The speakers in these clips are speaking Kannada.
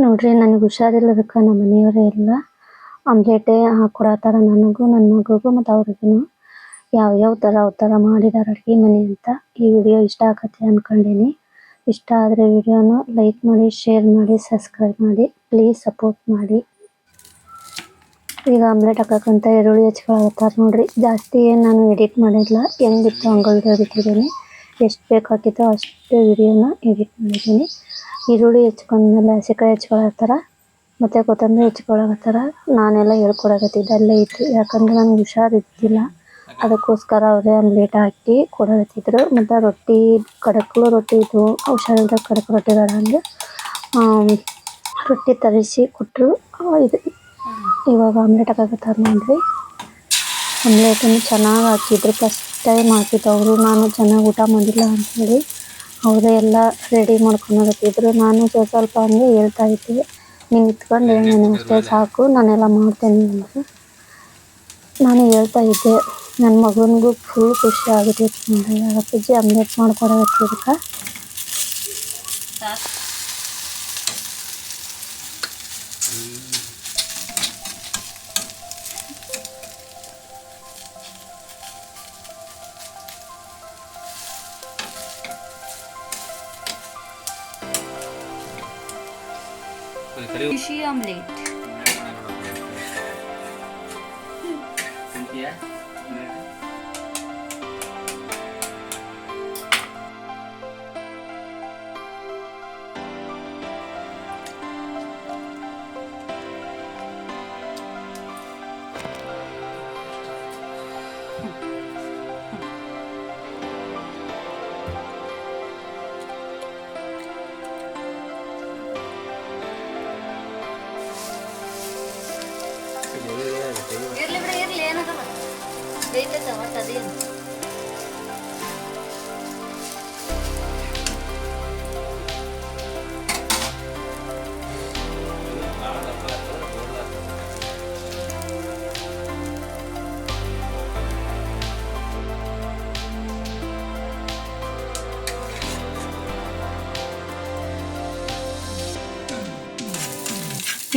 ನೋಡ್ರಿ ನನಗೆ ಹುಷಾರಿಲ್ಲದಕ್ಕೆ ನಮ್ಮ ಮನೆಯವರೇ ಎಲ್ಲ ಆಮ್ಲೆಟೇ ಹಾಕ್ಕೊಡತ್ತಾರ ನನಗೂ ನನ್ನ ಮಗಳಿಗೂ ಮತ್ತು ಅವ್ರಿಗೂ ಯಾವ ಥರ ಮಾಡಿದಾರೆ ಅಡುಗೆ ಮನೆ ಅಂತ. ಈ ವಿಡಿಯೋ ಇಷ್ಟ ಆಗತ್ತೆ ಅನ್ಕೊಂಡೀನಿ. ಇಷ್ಟ ಆದರೆ ವಿಡಿಯೋನ ಲೈಕ್ ಮಾಡಿ, ಶೇರ್ ಮಾಡಿ, ಸಬ್ಸ್ಕ್ರೈಬ್ ಮಾಡಿ, ಪ್ಲೀಸ್ ಸಪೋರ್ಟ್ ಮಾಡಿ. ಈಗ ಆಮ್ಲೆಟ್ ಹಾಕಕ್ಕಂತ ಈರುಳ್ಳಿ ಹಚ್ಕೊಳತ್ತಾರ ನೋಡ್ರಿ. ಜಾಸ್ತಿ ಏನು ನಾನು ಎಡಿಟ್ ಮಾಡಿಲ್ಲ, ಹೆಂಗಿತ್ತು ಹಂಗೆ ವಿಡಿಯೋ ಬಿಟ್ಟಿದ್ದೀನಿ. ಎಷ್ಟು ಬೇಕಾಗಿತ್ತೋ ಅಷ್ಟು ವಿಡಿಯೋನ ಎಡಿಟ್ ಮಾಡಿದ್ದೀನಿ. ಈರುಳ್ಳಿ ಹೆಚ್ಕೊಂಡ್ಮೇಲೆ ಹಸಿಕಾಯಿ ಹೆಚ್ಕೊಳತ್ತಾರ ಮತ್ತು ಕೊತ್ತಂಬರಿ ಹೆಚ್ಕೊಳತ್ತಾರ. ನಾನೆಲ್ಲ ಹೇಳ್ಕೊಡಕತ್ತಿದ್ದೆ ಅಲ್ಲೇ ಇತ್ತು, ಯಾಕಂದ್ರೆ ನನಗೆ ಹುಷಾರಿದ್ದಿಲ್ಲ. ಅದಕ್ಕೋಸ್ಕರ ಅವರೇ ಆಮ್ಲೆಟ್ ಹಾಕಿ ಕೊಡಕತ್ತಿದ್ರು. ಮತ್ತು ರೊಟ್ಟಿ ಕಡಕ್ಳು ರೊಟ್ಟಿ ಇದ್ವು, ಹುಷಾರಿಲ್ದಾಗ ಕಡಕ್ ರೊಟ್ಟಿ ಬೇಡ ಅಂದ್ರೆ ರೊಟ್ಟಿ ತರಿಸಿ ಕೊಟ್ಟರು. ಇದು ಇವಾಗ ಆಮ್ಲೆಟ್ ಹಾಕಕತ್ತಾರ ನೋಡ್ರಿ. ಆಮ್ಲೆಟನ್ನು ಚೆನ್ನಾಗಿ ಹಾಕಿದ್ರು. ಫಸ್ಟ್ ಟೈಮ್ ಹಾಕಿದ್ದು ಅವರು. ನಾನು ಚೆನ್ನಾಗಿ ಊಟ ಮಾಡಿಲ್ಲ ಅಂಥೇಳಿ ಅವರೇ ಎಲ್ಲ ರೆಡಿ ಮಾಡ್ಕೊಂಡೋಗತ್ತಿದ್ರು. ನಾನು ಸ್ವಲ್ಪ ಹಂಗೆ ಹೇಳ್ತಾ ಇದ್ದೆ, ನೀನು ಇತ್ಕೊಂಡು ನಾನು ಅಷ್ಟೇ ಸಾಕು, ನಾನೆಲ್ಲ ಮಾಡ್ತೇನೆ ಅಂತ ನಾನು ಹೇಳ್ತಾ ಇದ್ದೆ. ನನ್ನ ಮಗನಿಗೂ ಫುಲ್ ಖುಷಿ ಆಗಿತ್ತು ನೋಡ್ರಿ. ಅಪ್ಪಾಜಿ ಆಮ್ಲೆಟ್ ಮಾಡ್ಕೊಡೋದಕ್ಕೆ फिशी आमलेट ಇರ್ಲಿ ಏನದಲ್ಲ ಬೇಯ್ತೈತವ ಅದೇನು.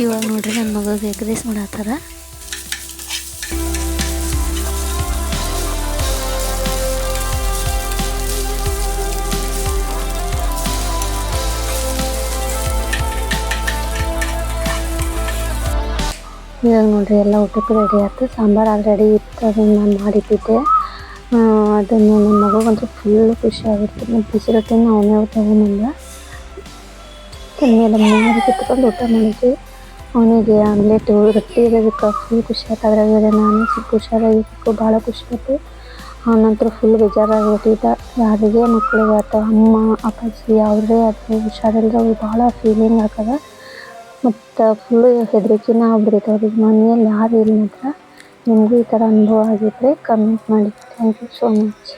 ಇವಾಗ ನೋಡ್ರಿ ನನ್ನ ಮಗಳಿಗೆ ಎಗ್ ರೈಸ್ ಮಾಡತ್ತಾರ. ಇವಾಗ ನೋಡ್ರಿ ಎಲ್ಲ ಊಟಕ್ಕೆ ರೆಡಿ ಆಯ್ತು. ಸಾಂಬಾರು ಆಲ್ರೆಡಿ ಇತ್ತು, ಅದನ್ನು ನಾನು ಮಾಡಿಟ್ಟಿದ್ದೆ. ಅದನ್ನು ನನ್ನ ಮಗಂತೂ ಫುಲ್ಲು ಖುಷಿ ಆಗಿತ್ತು. ಮತ್ತು ಬಿಸಿ ರೊಟ್ಟಿನ ಅವನೇ ತೊಗೊಂಬಂದ. ಎಲ್ಲ ಮೂರು ಕುತ್ಕೊಂಡು ಊಟ ಮಾಡಿದ್ವಿ. ಅವನಿಗೆ ಆಮ್ಲೆಟ್ ರೊಟ್ಟಿ ಇರೋದಕ್ಕೆ ಫುಲ್ ಖುಷಿ ಆಯ್ತು. ಅದ್ರಾಗ ನಾನು ಸ್ವಲ್ಪ ಹುಷಾರಾಗಿದ್ದಕ್ಕೂ ಭಾಳ ಖುಷಿ ಆಯಿತು. ಅವನಂತರ ಫುಲ್ ಬೇಜಾರಾಗಿಬಿಟ್ಟಿದ್ದ. ಯಾರಿಗೆ ಮಕ್ಕಳಿಗೆ ಅಥವಾ ಅಮ್ಮ ಅಪ್ಪಾಜಿ ಯಾವುದೇ ಅದು ಹುಷಾರಿಲ್ಲದೆ ಅವ್ರಿಗೆ ಭಾಳ ಫೀಲಿಂಗ್ ಆಗ್ತದೆ. ಮತ್ತು ಫುಲ್ಲು ಹೆದರಿಕೆನೇ ಆಗ್ಬಿಡೈತೆ ಅವ್ರಿಗೆ. ಮನೆಯಲ್ಲಿ ಯಾರು ಇಲ್ಲ ಮಾತ್ರ. ನಿಮಗೂ ಈ ಥರ ಅನುಭವ ಆಗಿದ್ದರೆ ಕಮೆಂಟ್ ಮಾಡಿ. Thank you so much.